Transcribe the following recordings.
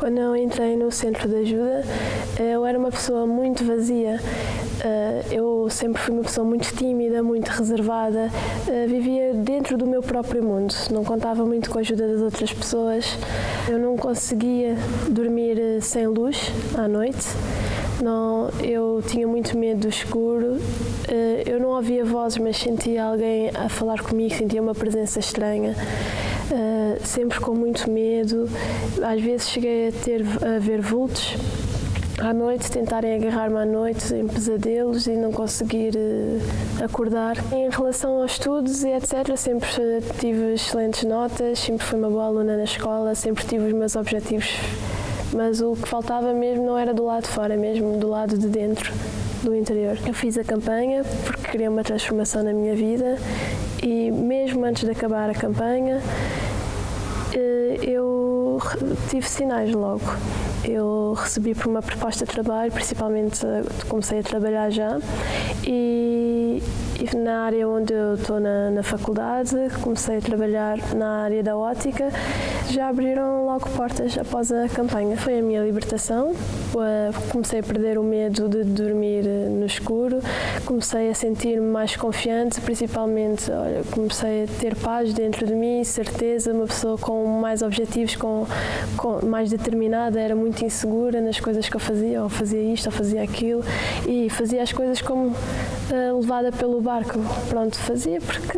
Quando eu entrei no centro de ajuda, eu era uma pessoa muito vazia. Eu sempre fui uma pessoa muito tímida, muito reservada, vivia dentro do meu próprio mundo, não contava muito com a ajuda das outras pessoas. Eu não conseguia dormir sem luz à noite. Não, eu tinha muito medo do escuro, eu não ouvia vozes, mas sentia alguém a falar comigo, sentia uma presença estranha, sempre com muito medo. Às vezes cheguei a ver vultos à noite, tentarem agarrar-me à noite em pesadelos e não conseguir acordar. Em relação aos estudos e etc, sempre tive excelentes notas, sempre fui uma boa aluna na escola, sempre tive os meus objetivos. Mas o que faltava mesmo não era do lado de fora, mesmo do lado de dentro, do interior. Eu fiz a campanha porque queria uma transformação na minha vida e mesmo antes de acabar a campanha eu tive sinais logo. Eu recebi por uma proposta de trabalho, principalmente comecei a trabalhar já e na área onde eu estou na faculdade, comecei a trabalhar na área da ótica, já abriram logo portas após a campanha. Foi a minha libertação, comecei a perder o medo de dormir no escuro, comecei a sentir-me mais confiante, principalmente comecei a ter paz dentro de mim, certeza, uma pessoa com mais objetivos, com mais determinada, era muito insegura nas coisas que eu fazia, ou fazia isto, ou fazia aquilo, e fazia as coisas como levada pelo barco. Pronto, fazia porque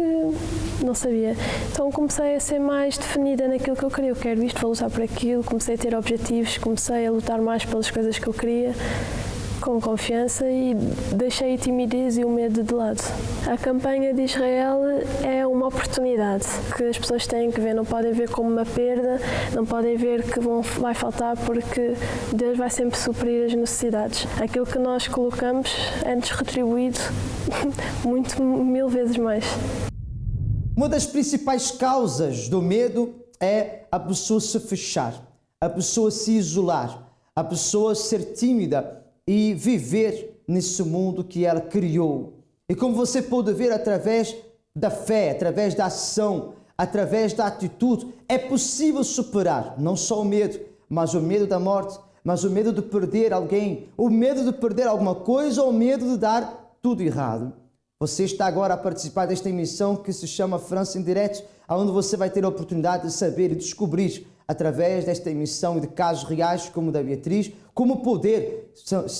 não sabia. Então comecei a ser mais definida naquilo que eu queria. Eu quero isto, vou lutar por aquilo, comecei a ter objetivos, comecei a lutar mais pelas coisas que eu queria, com confiança, e deixei a timidez e o medo de lado. A campanha de Israel é uma oportunidade que as pessoas têm que ver, não podem ver como uma perda, não podem ver que vai faltar, porque Deus vai sempre suprir as necessidades. Aquilo que nós colocamos é-nos retribuído mil vezes mais. Uma das principais causas do medo é a pessoa se fechar, a pessoa se isolar, a pessoa ser tímida e viver nesse mundo que ela criou. E como você pode ver, através da fé, através da ação, através da atitude, é possível superar não só o medo, mas o medo da morte, mas o medo de perder alguém, o medo de perder alguma coisa, ou o medo de dar tudo errado. Você está agora a participar desta emissão que se chama França em Direto, onde você vai ter a oportunidade de saber e descobrir, através desta emissão e de casos reais como o da Beatriz, como poder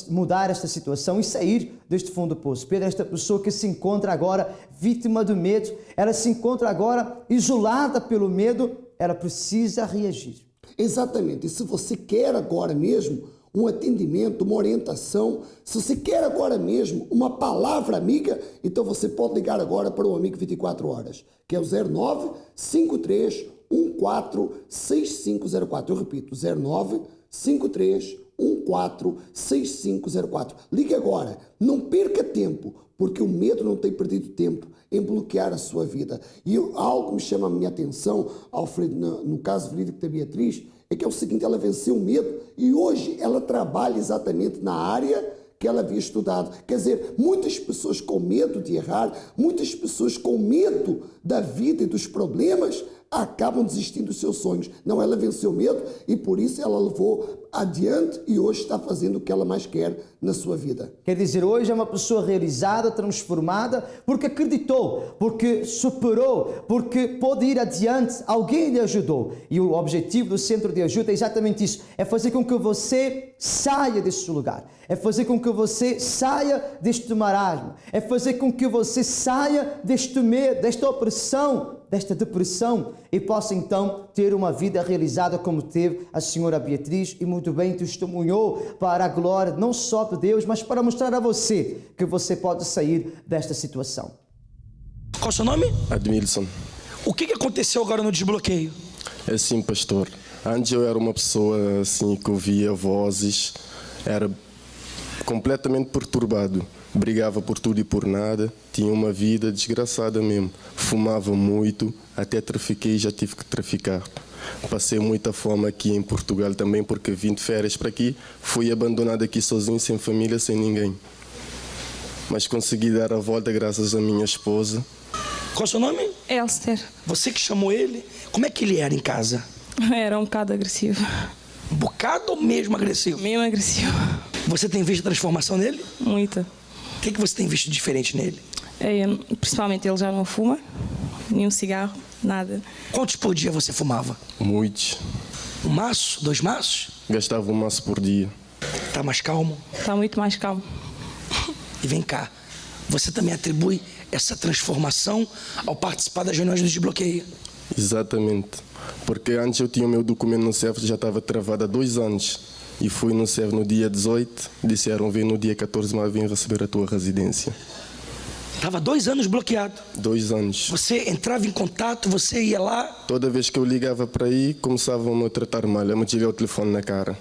mudar esta situação e sair deste fundo do poço. Pedro, esta pessoa que se encontra agora vítima do medo, ela se encontra agora isolada pelo medo, ela precisa reagir. Exatamente. E se você quer agora mesmo um atendimento, uma orientação, se você quer agora mesmo uma palavra amiga, então você pode ligar agora para o Amigo 24 Horas, que é o 0953146504. Eu repito, 0953146504. Ligue agora, não perca tempo, porque o medo não tem perdido tempo em bloquear a sua vida. E algo me chama a minha atenção, Alfredo, no caso verídico da Beatriz, é que é o seguinte: ela venceu o medo e hoje ela trabalha exatamente na área que ela havia estudado. Quer dizer, muitas pessoas com medo de errar, muitas pessoas com medo da vida e dos problemas, acabam desistindo dos seus sonhos. Não, ela venceu o medo e por isso ela levou adiante e hoje está fazendo o que ela mais quer na sua vida. Quer dizer, hoje é uma pessoa realizada, transformada, porque acreditou, porque superou, porque pôde ir adiante, alguém lhe ajudou. E o objetivo do Centro de Ajuda é exatamente isso, é fazer com que você saia desse lugar, é fazer com que você saia deste marasmo, é fazer com que você saia deste medo, desta opressão, desta depressão, e possa então ter uma vida realizada como teve a senhora Beatriz, e muito bem testemunhou para a glória não só de Deus, mas para mostrar a você que você pode sair desta situação. Qual é o seu nome? Admilson. O que aconteceu agora no desbloqueio? É assim, pastor. Antes eu era uma pessoa assim que ouvia vozes, era completamente perturbado. Brigava por tudo e por nada, tinha uma vida desgraçada mesmo. Fumava muito, até trafiquei e já tive que traficar. Passei muita fome aqui em Portugal também, porque vim de férias para aqui, fui abandonado aqui sozinho, sem família, sem ninguém. Mas consegui dar a volta graças à minha esposa. Qual é o seu nome? Elster. Você que chamou ele? Como é que ele era em casa? Era um bocado agressivo. Um bocado ou mesmo agressivo? Meio agressivo. Você tem visto transformação nele? Muita. O que você tem visto diferente nele? Principalmente ele já não fuma, nenhum cigarro, nada. Quantos por dia você fumava? Muitos. Um maço? 2 maços? Gastava um maço por dia. Tá mais calmo? Está muito mais calmo. E vem cá, você também atribui essa transformação ao participar das reuniões do desbloqueio? Exatamente. Porque antes eu tinha o meu documento no CEF, já estava travado há 2 anos. E fui no CEF no dia 18, disseram, vem no dia 14, mas vem receber a tua residência. Estava 2 anos bloqueado. 2 anos. Você entrava em contato, você ia lá? Toda vez que eu ligava para aí, começavam a me tratar mal, eu me tirei o telefone na cara.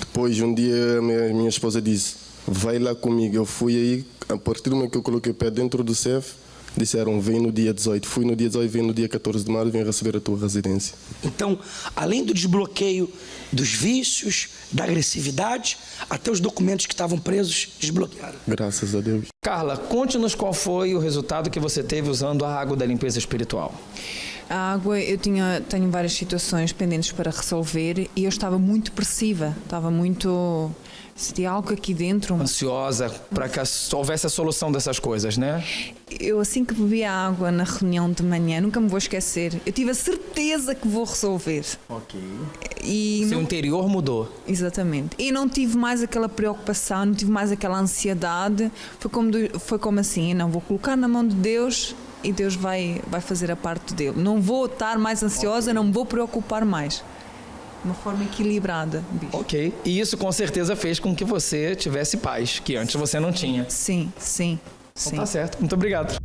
Depois, um dia, minha esposa disse, vai lá comigo. Eu fui aí, a partir do momento que eu coloquei o pé dentro do CEF, disseram, vem no dia 18. Fui no dia 18, vem no dia 14 de março, vem receber a tua residência. Então, além do desbloqueio dos vícios, da agressividade, até os documentos que estavam presos desbloquearam. Graças a Deus. Carla, conte-nos qual foi o resultado que você teve usando a água da limpeza espiritual. A água, eu tenho várias situações pendentes para resolver e eu estava muito depressiva, sentia algo aqui dentro. Ansiosa para que houvesse a solução dessas coisas, né? Eu, assim que bebi a água na reunião de manhã, nunca me vou esquecer, eu tive a certeza que vou resolver. Ok. E Seu interior mudou. Exatamente. E não tive mais aquela preocupação, não tive mais aquela ansiedade. Foi como assim, não vou colocar na mão de Deus e Deus vai fazer a parte dele. Não vou estar mais ansiosa, não me vou preocupar mais. De uma forma equilibrada. Bicho. Ok. E isso com certeza fez com que você tivesse paz, que antes você não tinha. Sim. Então tá certo. Muito obrigado.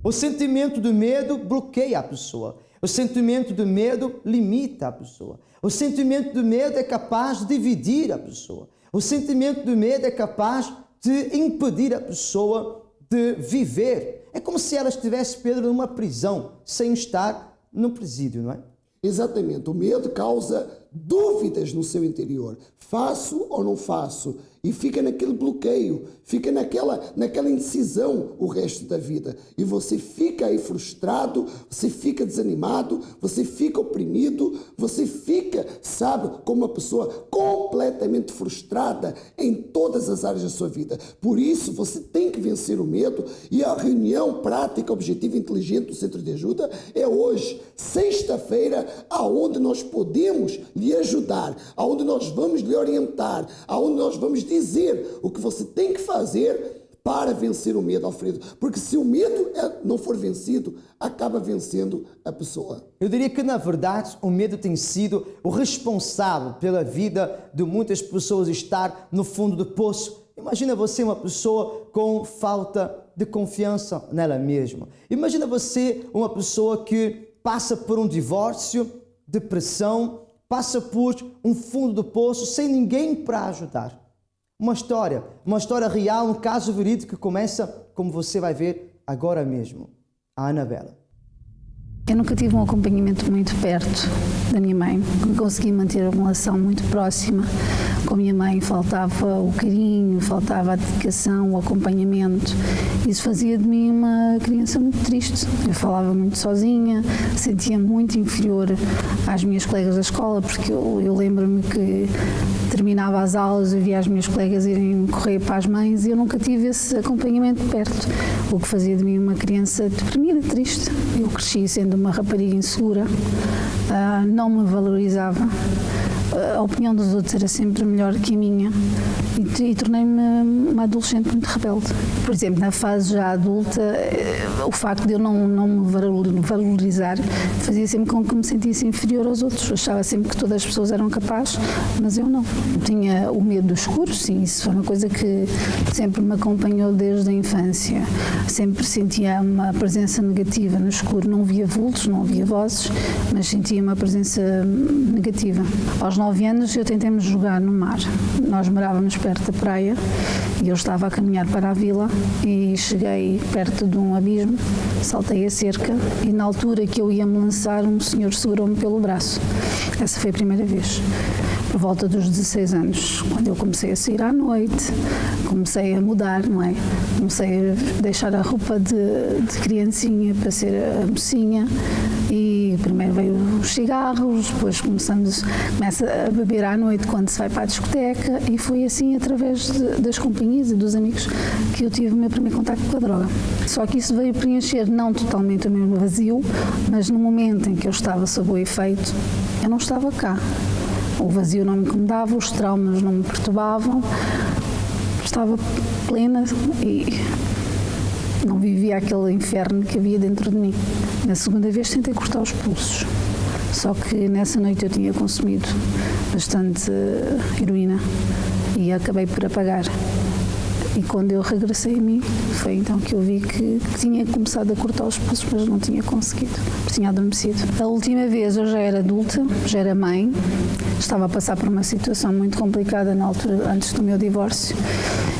O sentimento do medo bloqueia a pessoa. O sentimento do medo limita a pessoa. O sentimento do medo é capaz de dividir a pessoa. O sentimento do medo é capaz de impedir a pessoa de viver. É como se ela estivesse, Pedro, numa prisão, sem estar no presídio, não é? Exatamente. O medo causa dúvidas no seu interior. Faço ou não faço? E fica naquele bloqueio, fica naquela indecisão o resto da vida. E você fica aí frustrado, você fica desanimado, você fica oprimido, você fica, sabe, como uma pessoa completamente frustrada em todas as áreas da sua vida. Por isso, você tem que vencer o medo e a reunião prática, objetiva e inteligente do Centro de Ajuda é hoje, sexta-feira, aonde nós podemos lhe ajudar, aonde nós vamos lhe orientar, aonde nós vamos dizer o que você tem que fazer para vencer o medo, Alfredo. Porque se o medo não for vencido, acaba vencendo a pessoa. Eu diria que, na verdade, o medo tem sido o responsável pela vida de muitas pessoas estar no fundo do poço. Imagina você uma pessoa com falta de confiança nela mesma. Imagina você uma pessoa que passa por um divórcio, depressão, passa por um fundo do poço sem ninguém para ajudar. Uma história real, um caso verídico que começa, como você vai ver agora mesmo. A Anabela. Eu nunca tive um acompanhamento muito perto da minha mãe. Consegui manter uma relação muito próxima com a minha mãe. Faltava o carinho, faltava a dedicação, o acompanhamento. Isso fazia de mim uma criança muito triste. Eu falava muito sozinha, sentia muito inferior às minhas colegas da escola, porque eu lembro-me que terminava as aulas e via as minhas colegas irem correr para as mães e eu nunca tive esse acompanhamento de perto, o que fazia de mim uma criança deprimida, triste. Eu cresci sendo uma rapariga insegura, não me valorizava, a opinião dos outros era sempre melhor que a minha e tornei-me uma adolescente muito rebelde. Por exemplo, na fase já adulta, o facto de eu não me valorizar fazia sempre com que me sentisse inferior aos outros. Eu achava sempre que todas as pessoas eram capazes, mas eu não. Tinha o medo do escuro, sim, isso foi uma coisa que sempre me acompanhou desde a infância. Sempre sentia uma presença negativa no escuro, não via vultos, não via vozes, mas sentia uma presença negativa. Aos 9 anos eu tentei-me jogar no mar. Nós morávamos perto da praia e eu estava a caminhar para a vila e cheguei perto de um abismo, saltei a cerca e na altura que eu ia me lançar, um senhor segurou-me pelo braço. Essa foi a primeira vez. Por volta dos 16 anos, quando eu comecei a sair à noite, comecei a mudar, não é? Comecei a deixar a roupa de criancinha para ser a mocinha e primeiro veio os cigarros, depois começa a beber à noite quando se vai para a discoteca, e foi assim através das companhias e dos amigos que eu tive o meu primeiro contacto com a droga. Só que isso veio preencher não totalmente o meu vazio, mas no momento em que eu estava sob o efeito, eu não estava cá. O vazio não me incomodava, os traumas não me perturbavam, estava plena e não vivia aquele inferno que havia dentro de mim. Na segunda vez tentei cortar os pulsos, só que nessa noite eu tinha consumido bastante heroína e acabei por apagar. E quando eu regressei a mim, foi então que eu vi que tinha começado a cortar os pulsos, mas não tinha conseguido, tinha adormecido. A última vez eu já era adulta, já era mãe, estava a passar por uma situação muito complicada na altura, antes do meu divórcio,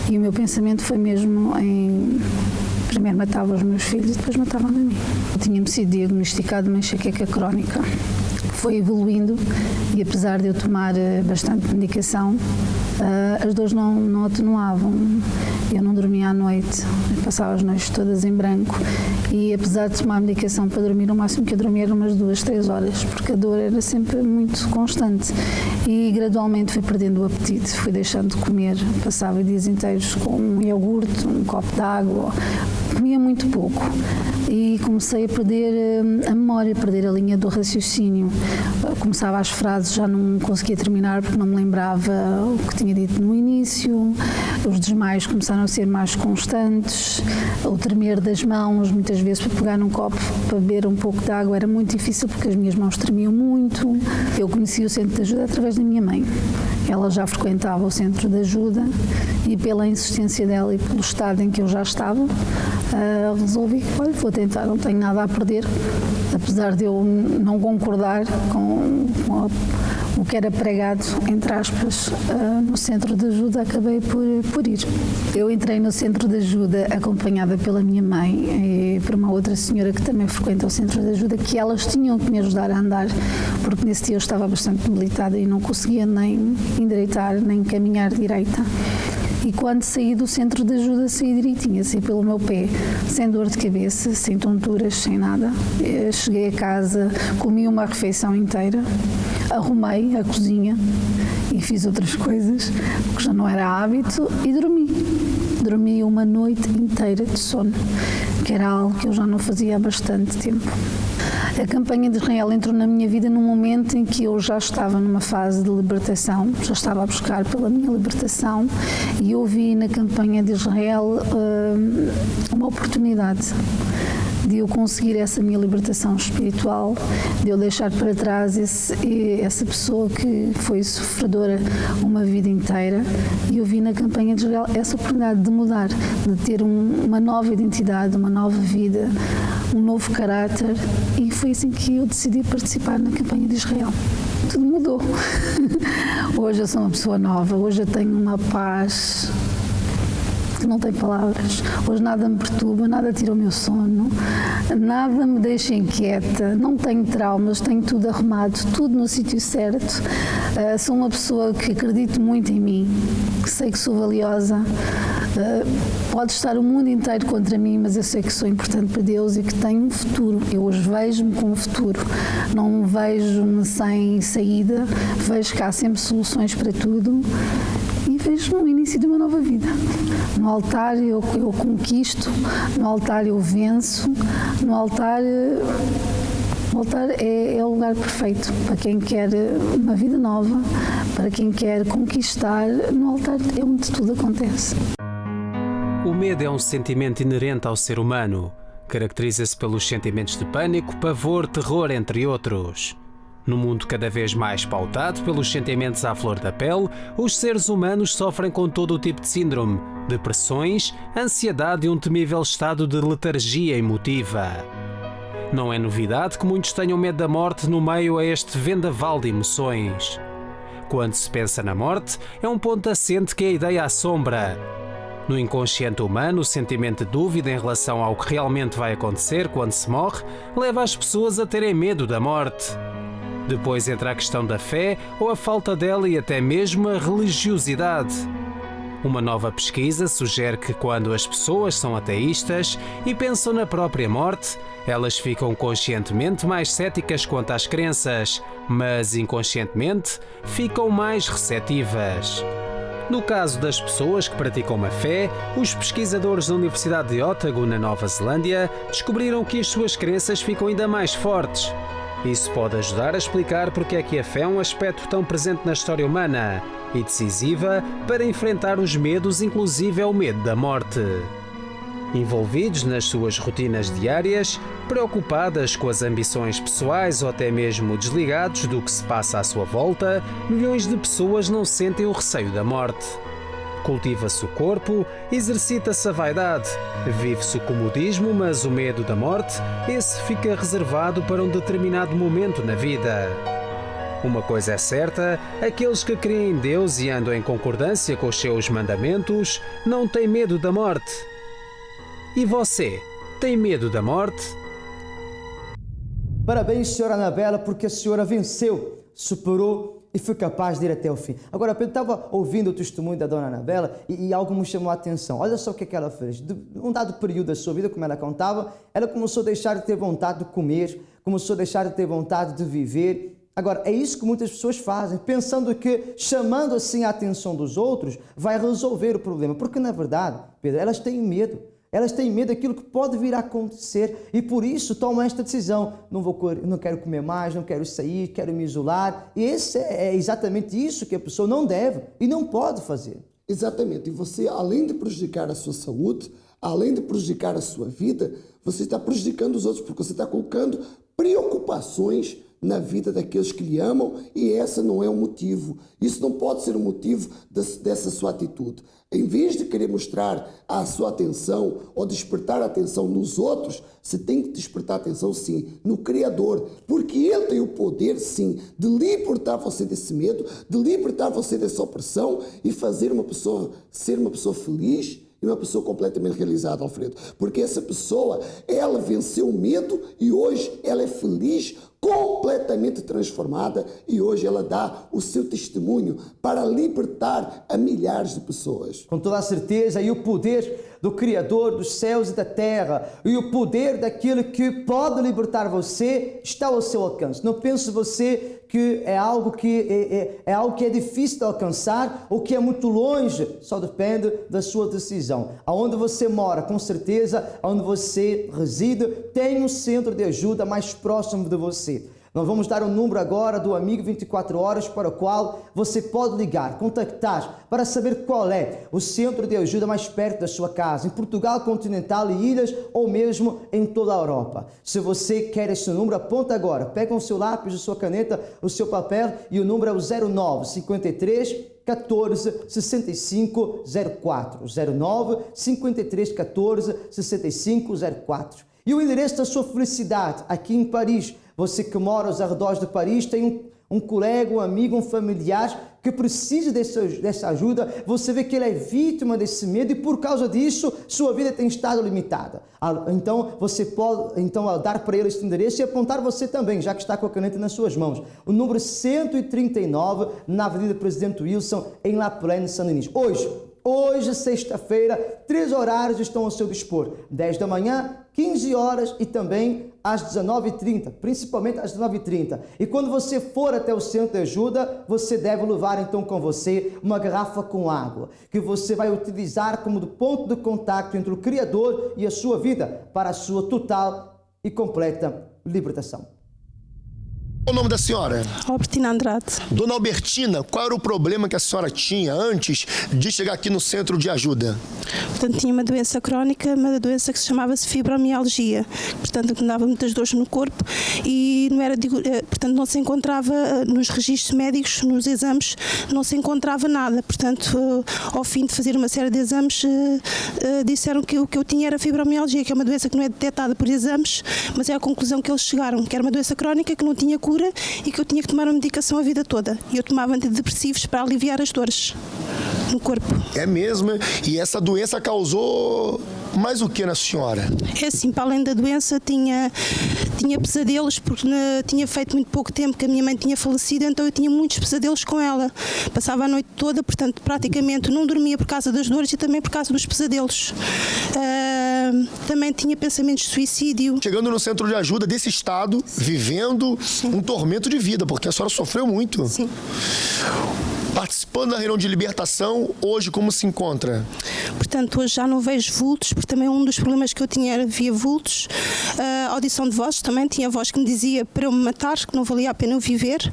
e o meu pensamento foi mesmo em... Primeiro matava os meus filhos e depois matava-me a mim. Eu tinha-me sido diagnosticado uma enxaqueca crónica. Foi evoluindo e apesar de eu tomar bastante medicação, as dores não atenuavam. Eu não dormia à noite, eu passava as noites todas em branco e apesar de tomar medicação para dormir, o máximo que eu dormia era umas 2, 3 horas, porque a dor era sempre muito constante e gradualmente fui perdendo o apetite, fui deixando de comer, passava dias inteiros com um iogurte, um copo de água, comia muito pouco e comecei a perder a memória, a perder a linha do raciocínio. Começava as frases, já não conseguia terminar porque não me lembrava o que tinha dito no início, os desmaios começaram a ser mais constantes, o tremer das mãos, muitas vezes para pegar num copo para beber um pouco de água era muito difícil porque as minhas mãos tremiam muito. Eu conheci o centro de ajuda através da minha mãe. Ela já frequentava o centro de ajuda e pela insistência dela e pelo estado em que eu já estava, resolvi que vou tentar, não tenho nada a perder, apesar de eu não concordar com o que era pregado, entre aspas, no centro de ajuda, acabei por ir. Eu entrei no centro de ajuda acompanhada pela minha mãe e por uma outra senhora que também frequenta o centro de ajuda, que elas tinham que me ajudar a andar, porque nesse dia eu estava bastante debilitada e não conseguia nem endireitar, nem caminhar direita. E quando saí do centro de ajuda, saí direitinha, saí pelo meu pé, sem dor de cabeça, sem tonturas, sem nada. Eu cheguei a casa, comi uma refeição inteira, arrumei a cozinha e fiz outras coisas, que já não era hábito, e dormi. Dormi uma noite inteira de sono, que era algo que eu já não fazia há bastante tempo. A campanha de Israel entrou na minha vida num momento em que eu já estava numa fase de libertação, já estava a buscar pela minha libertação e eu vi na campanha de Israel uma oportunidade de eu conseguir essa minha libertação espiritual, de eu deixar para trás essa pessoa que foi sofredora uma vida inteira, e eu vi na campanha de Israel essa oportunidade de mudar, de ter uma nova identidade, uma nova vida, um novo caráter, e foi assim que eu decidi participar na campanha de Israel. Tudo mudou. Hoje eu sou uma pessoa nova, hoje eu tenho uma paz que não tem palavras. Hoje nada me perturba, nada tira o meu sono, nada me deixa inquieta, não tenho traumas, tenho tudo arrumado, tudo no sítio certo. Sou uma pessoa que acredito muito em mim, que sei que sou valiosa. Pode estar o mundo inteiro contra mim, mas eu sei que sou importante para Deus e que tenho um futuro. Eu hoje vejo-me com um futuro, não vejo-me sem saída, vejo que há sempre soluções para tudo. E vejo o início de uma nova vida. No altar eu conquisto, no altar eu venço, no altar é o lugar perfeito para quem quer uma vida nova, para quem quer conquistar. No altar é onde tudo acontece. O medo é um sentimento inerente ao ser humano. Caracteriza-se pelos sentimentos de pânico, pavor, terror, entre outros. No mundo cada vez mais pautado pelos sentimentos à flor da pele, os seres humanos sofrem com todo o tipo de síndrome, depressões, ansiedade e um temível estado de letargia emotiva. Não é novidade que muitos tenham medo da morte no meio a este vendaval de emoções. Quando se pensa na morte, é um ponto assente que a ideia assombra. No inconsciente humano, o sentimento de dúvida em relação ao que realmente vai acontecer quando se morre leva as pessoas a terem medo da morte. Depois entra a questão da fé ou a falta dela e até mesmo a religiosidade. Uma nova pesquisa sugere que quando as pessoas são ateístas e pensam na própria morte, elas ficam conscientemente mais céticas quanto às crenças, mas inconscientemente ficam mais receptivas. No caso das pessoas que praticam a fé, os pesquisadores da Universidade de Otago, na Nova Zelândia, descobriram que as suas crenças ficam ainda mais fortes. Isso pode ajudar a explicar porque é que a fé é um aspecto tão presente na história humana e decisiva para enfrentar os medos, inclusive o medo da morte. Envolvidos nas suas rotinas diárias, preocupadas com as ambições pessoais ou até mesmo desligados do que se passa à sua volta, milhões de pessoas não sentem o receio da morte. Cultiva-se o corpo, exercita-se a vaidade, vive-se o comodismo, mas o medo da morte, esse fica reservado para um determinado momento na vida. Uma coisa é certa, aqueles que creem em Deus e andam em concordância com os seus mandamentos não têm medo da morte. E você, tem medo da morte? Parabéns, senhora Anabela, porque a senhora venceu, superou e foi capaz de ir até o fim. Agora, eu estava ouvindo o testemunho da dona Anabela e algo me chamou a atenção. Olha só o que ela fez. De um dado período da sua vida, como ela contava, ela começou a deixar de ter vontade de comer, começou a deixar de ter vontade de viver. Agora, é isso que muitas pessoas fazem, pensando que chamando assim a atenção dos outros vai resolver o problema. Porque, na verdade, Pedro, elas têm medo. Elas têm medo daquilo que pode vir a acontecer e por isso tomam esta decisão. Não quero comer mais, não quero sair, quero me isolar. E esse é exatamente isso que a pessoa não deve e não pode fazer. Exatamente. E você, além de prejudicar a sua saúde, além de prejudicar a sua vida, você está prejudicando os outros, porque você está colocando preocupações na vida daqueles que lhe amam e esse não é o motivo. Isso não pode ser o motivo dessa sua atitude. Em vez de querer mostrar a sua atenção ou despertar a atenção nos outros, você tem que despertar a atenção, sim, no Criador, porque Ele tem o poder, sim, de libertar você desse medo, de libertar você dessa opressão e fazer ser uma pessoa feliz e uma pessoa completamente realizada, Alfredo. Porque essa pessoa, ela venceu o medo e hoje ela é feliz, completamente transformada e hoje ela dá o seu testemunho para libertar a milhares de pessoas. Com toda a certeza, e o poder do Criador dos céus e da terra e o poder daquilo que pode libertar você está ao seu alcance. Não pense você que é algo que é difícil de alcançar ou que é muito longe, só depende da sua decisão. Aonde você mora, com certeza, aonde você reside, tem um centro de ajuda mais próximo de você. Nós vamos dar um número agora do Amigo 24 Horas para o qual você pode ligar, contactar para saber qual é o centro de ajuda mais perto da sua casa, em Portugal continental e ilhas ou mesmo em toda a Europa. Se você quer esse número, aponta agora, pega o seu lápis, a sua caneta, o seu papel e o número é o 09 53 14 65 04. 09 53 14 65 04. E o endereço da sua felicidade, aqui em Paris. Você que mora aos arredores de Paris, tem um colega, um amigo, um familiar que precisa dessa ajuda. Você vê que ele é vítima desse medo e por causa disso, sua vida tem estado limitada. Então, você pode dar para ele esse endereço e apontar você também, já que está com a caneta nas suas mãos. O número 139, na Avenida Presidente Wilson, em La Plaine, Saint-Denis. Hoje, sexta-feira, 3 horários estão ao seu dispor. 10 da manhã, 15 horas e também às 19h30, principalmente às 19h30. E quando você for até o centro de ajuda, você deve levar então com você uma garrafa com água, que você vai utilizar como ponto de contato entre o Criador e a sua vida para a sua total e completa libertação. Qual o nome da senhora? Albertina Andrade. Dona Albertina, qual era o problema que a senhora tinha antes de chegar aqui no centro de ajuda? Portanto, tinha uma doença crónica, uma doença que se chamava-se fibromialgia. Portanto, que me dava muitas dores no corpo e portanto, não se encontrava nos registros médicos, nos exames, não se encontrava nada. Portanto, ao fim de fazer uma série de exames, disseram que o que eu tinha era fibromialgia, que é uma doença que não é detectada por exames, mas é a conclusão que eles chegaram, que era uma doença crónica que não tinha cura e que eu tinha que tomar uma medicação a vida toda. E eu tomava antidepressivos para aliviar as dores no corpo. É mesmo? E essa doença causou Mais o que na senhora? É assim, para além da doença, tinha pesadelos, porque tinha feito muito pouco tempo que a minha mãe tinha falecido, então eu tinha muitos pesadelos com ela. Passava a noite toda, portanto, praticamente não dormia por causa das dores e também por causa dos pesadelos. Também tinha pensamentos de suicídio. Chegando no centro de ajuda desse estado, vivendo um tormento de vida, porque a senhora sofreu muito. Sim. Participando da reunião de libertação, hoje como se encontra? Portanto, hoje já não vejo vultos, porque também um dos problemas que eu tinha era via vultos. Audição de vozes também, tinha voz que me dizia para eu me matar, que não valia a pena eu viver.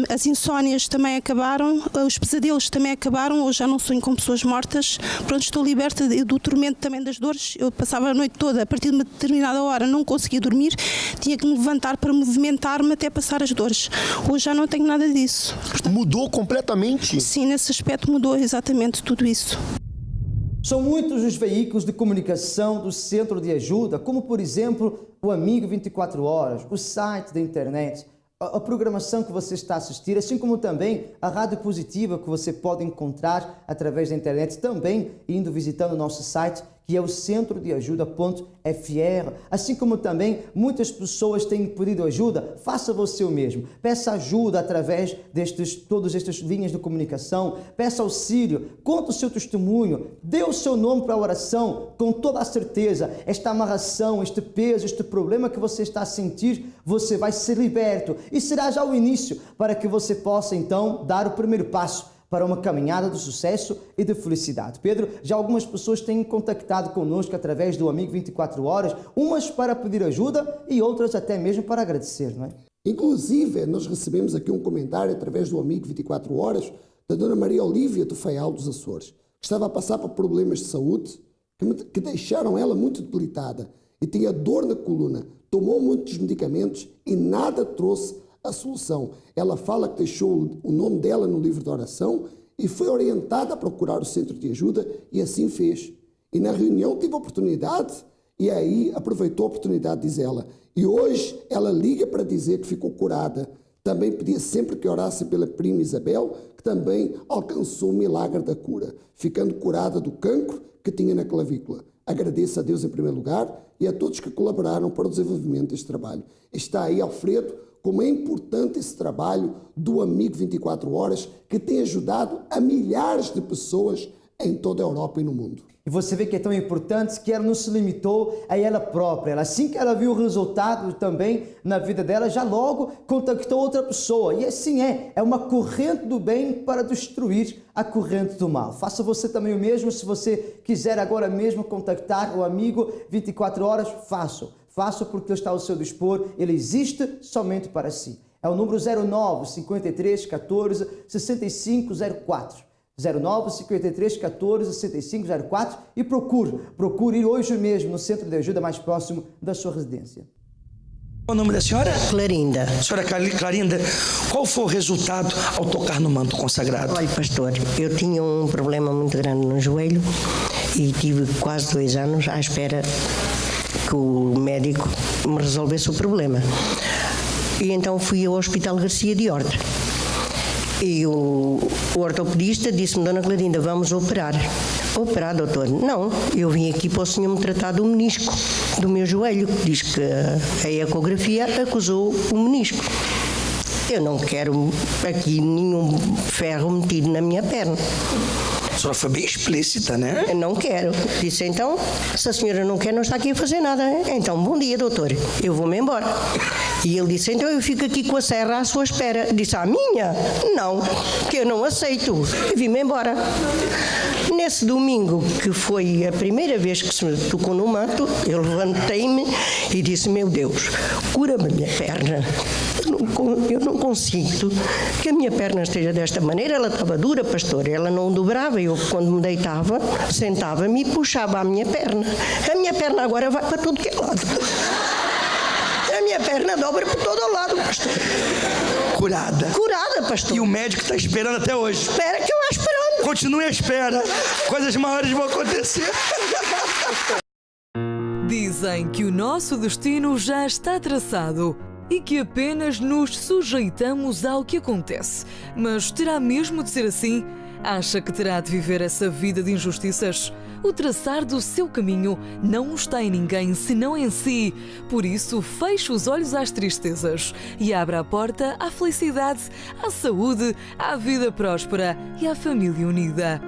As insónias também acabaram, os pesadelos também acabaram, hoje já não sonho com pessoas mortas. Pronto, estou liberta do tormento também das dores. Eu passava a noite toda, a partir de uma determinada hora não conseguia dormir, tinha que me levantar para movimentar-me até passar as dores. Hoje já não tenho nada disso. Portanto, mudou completamente? Sim, nesse aspecto mudou exatamente tudo isso. São muitos os veículos de comunicação do Centro de Ajuda, como por exemplo o Amigo 24 Horas, o site da internet, a programação que você está a assistir, assim como também a Rádio Positiva que você pode encontrar através da internet, também indo visitando o nosso site, que é o centrodeajuda.fr. Assim como também muitas pessoas têm pedido ajuda, faça você o mesmo. Peça ajuda através todas estas linhas de comunicação, peça auxílio, conta o seu testemunho, dê o seu nome para a oração, com toda a certeza, esta amarração, este peso, este problema que você está a sentir, você vai ser liberto e será já o início para que você possa então dar o primeiro passo para uma caminhada de sucesso e de felicidade. Pedro, já algumas pessoas têm contactado conosco através do Amigo 24 Horas, umas para pedir ajuda e outras até mesmo para agradecer, não é? Inclusive, nós recebemos aqui um comentário através do Amigo 24 Horas da Dona Maria Olívia do Faial dos Açores, que estava a passar por problemas de saúde que deixaram ela muito debilitada e tinha dor na coluna, tomou muitos medicamentos e nada trouxe a solução. Ela fala que deixou o nome dela no livro de oração e foi orientada a procurar o centro de ajuda e assim fez. E na reunião tive a oportunidade e aí aproveitou a oportunidade, diz ela. E hoje ela liga para dizer que ficou curada. Também pedia sempre que orasse pela prima Isabel, que também alcançou o milagre da cura, ficando curada do cancro que tinha na clavícula. Agradeço a Deus em primeiro lugar e a todos que colaboraram para o desenvolvimento deste trabalho. Está aí, Alfredo, como é importante esse trabalho do Amigo 24 Horas, que tem ajudado a milhares de pessoas em toda a Europa e no mundo. E você vê que é tão importante que ela não se limitou a ela própria. Assim que ela viu o resultado também na vida dela, já logo contactou outra pessoa. E assim é uma corrente do bem para destruir a corrente do mal. Faça você também o mesmo. Se você quiser agora mesmo contactar o Amigo 24 Horas, faça porque ele está ao seu dispor. Ele existe somente para si. É o número 09 53 14 65 04. 09 53 14 65 04 e procure ir hoje mesmo no centro de ajuda mais próximo da sua residência. O nome da senhora? Clarinda. Senhora Clarinda, qual foi o resultado ao tocar no manto consagrado? Olha, pastor, eu tinha um problema muito grande no joelho e tive quase 2 anos à espera que o médico me resolvesse o problema. E então fui ao Hospital Garcia de Horta. E o ortopedista disse-me, Dona Clarinda, vamos operar. Operar, doutor? Não, eu vim aqui para o senhor me tratar do menisco, do meu joelho. Diz que a ecografia acusou o menisco. Eu não quero aqui nenhum ferro metido na minha perna. A senhora foi bem explícita, né? Eu não quero. Disse, então, se a senhora não quer, não está aqui a fazer nada. Então, bom dia, doutor. Eu vou-me embora. E ele disse, então eu fico aqui com a serra à sua espera. Disse, a minha? Não, que eu não aceito. E vim-me embora. Nesse domingo, que foi a primeira vez que se tocou no manto, eu levantei-me e disse, meu Deus, cura-me a minha perna. Eu não consigo que a minha perna esteja desta maneira. Ela estava dura, pastor, ela não dobrava. Eu, quando me deitava, sentava-me e puxava a minha perna. A minha perna agora vai para tudo que é lado. A minha perna dobra por todo o lado, pastor. Curada. Curada, pastor. E o médico está esperando até hoje. Espera que eu vá esperando. Continue à espera. Coisas maiores vão acontecer. Dizem que o nosso destino já está traçado e que apenas nos sujeitamos ao que acontece. Mas terá mesmo de ser assim? Acha que terá de viver essa vida de injustiças? O traçar do seu caminho não está em ninguém senão em si. Por isso, feche os olhos às tristezas e abra a porta à felicidade, à saúde, à vida próspera e à família unida.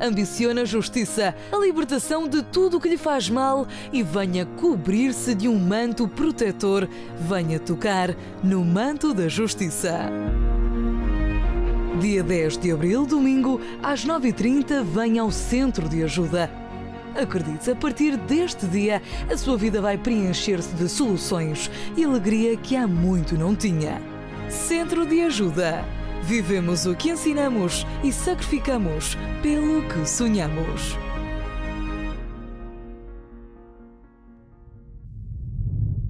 Ambiciona a justiça, a libertação de tudo o que lhe faz mal e venha cobrir-se de um manto protetor. Venha tocar no manto da justiça. Dia 10 de abril, domingo, às 9h30, venha ao Centro de Ajuda. Acredite, a partir deste dia, a sua vida vai preencher-se de soluções e alegria que há muito não tinha. Centro de Ajuda. Vivemos o que ensinamos e sacrificamos pelo que sonhamos.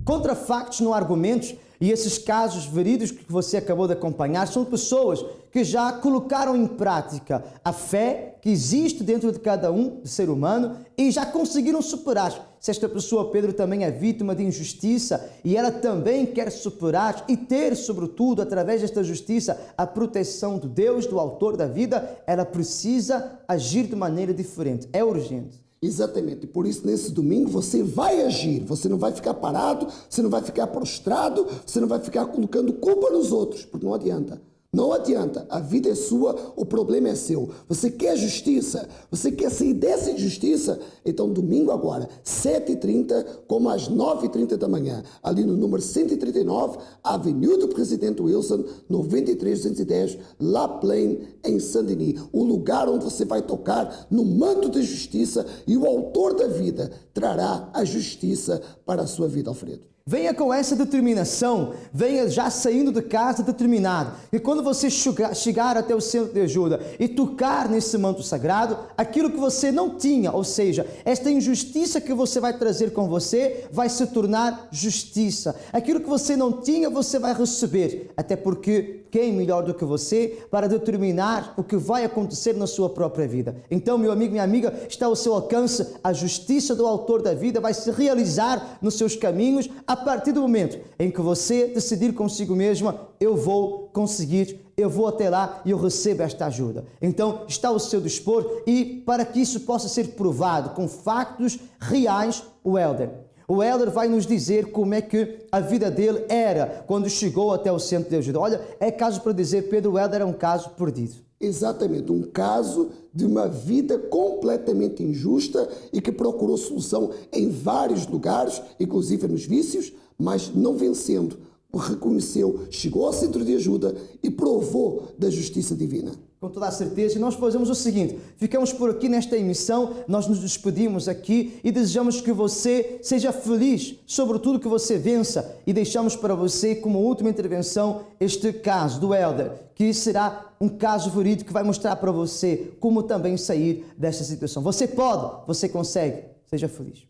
Contra factos, não argumentos, e esses casos verídicos que você acabou de acompanhar são pessoas que já colocaram em prática a fé que existe dentro de cada um ser humano e já conseguiram superar. Se esta pessoa, Pedro, também é vítima de injustiça e ela também quer superar e ter, sobretudo, através desta justiça, a proteção de Deus, do autor da vida, ela precisa agir de maneira diferente. É urgente. Exatamente, por isso nesse domingo você vai agir, você não vai ficar parado, você não vai ficar prostrado, você não vai ficar colocando culpa nos outros, porque não adianta. Não adianta, a vida é sua, o problema é seu. Você quer justiça, você quer sair dessa injustiça? Então domingo agora, 7h30, como às 9h30 da manhã, ali no número 139, Avenida do Presidente Wilson, 93210, La Plaine, em Saint-Denis. O lugar onde você vai tocar no manto da justiça e o autor da vida trará a justiça para a sua vida, Alfredo. Venha com essa determinação, venha já saindo de casa determinado. E quando você chegar até o centro de ajuda e tocar nesse manto sagrado, aquilo que você não tinha, ou seja, esta injustiça que você vai trazer com você, vai se tornar justiça. Aquilo que você não tinha, você vai receber. Até porque quem melhor do que você para determinar o que vai acontecer na sua própria vida? Então, meu amigo, minha amiga, está ao seu alcance. A justiça do autor da vida vai se realizar nos seus caminhos a partir do momento em que você decidir consigo mesma: eu vou conseguir, eu vou até lá e eu recebo esta ajuda. Então, está ao seu dispor, e para que isso possa ser provado com factos reais, o Elder vai nos dizer como é que a vida dele era quando chegou até o centro de ajuda. Olha, é caso para dizer, Pedro, o Elder é um caso perdido. Exatamente, um caso de uma vida completamente injusta e que procurou solução em vários lugares, inclusive nos vícios, mas não vencendo. Reconheceu, chegou ao centro de ajuda e provou da justiça divina. Com toda a certeza, e nós fazemos o seguinte: ficamos por aqui nesta emissão, nós nos despedimos aqui e desejamos que você seja feliz, sobretudo que você vença, e deixamos para você como última intervenção este caso do Elder, que será um caso verídico que vai mostrar para você como também sair desta situação. Você pode, você consegue, seja feliz.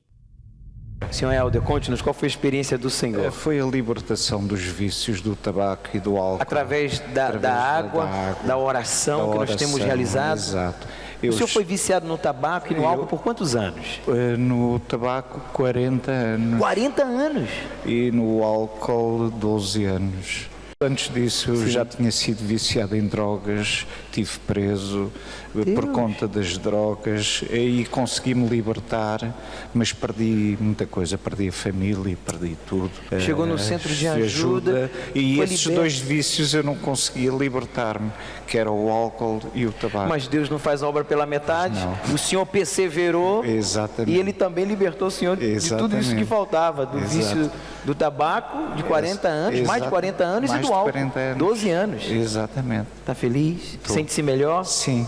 Senhor Elder, conte-nos qual foi a experiência do Senhor. Foi a libertação dos vícios do tabaco e do álcool. Através da água, da oração que nós temos realizado. Exato. O senhor foi viciado no tabaco e no álcool por quantos anos? No tabaco, 40 anos. 40 anos? E no álcool, 12 anos. Antes disso, eu já tinha sido viciado em drogas, estive preso por conta das drogas e consegui-me libertar, mas perdi muita coisa, perdi a família, perdi tudo. Chegou no centro de ajuda e esses dois vícios eu não conseguia libertar-me, que era o álcool e o tabaco. Mas Deus não faz obra pela metade? Não. O senhor perseverou. Exatamente. E Ele também libertou o senhor de tudo isso que faltava, do vício do tabaco, de 40 anos, mais de 40 anos, e do álcool, 12 anos. Exatamente. Está feliz? Sente-se melhor? Sim.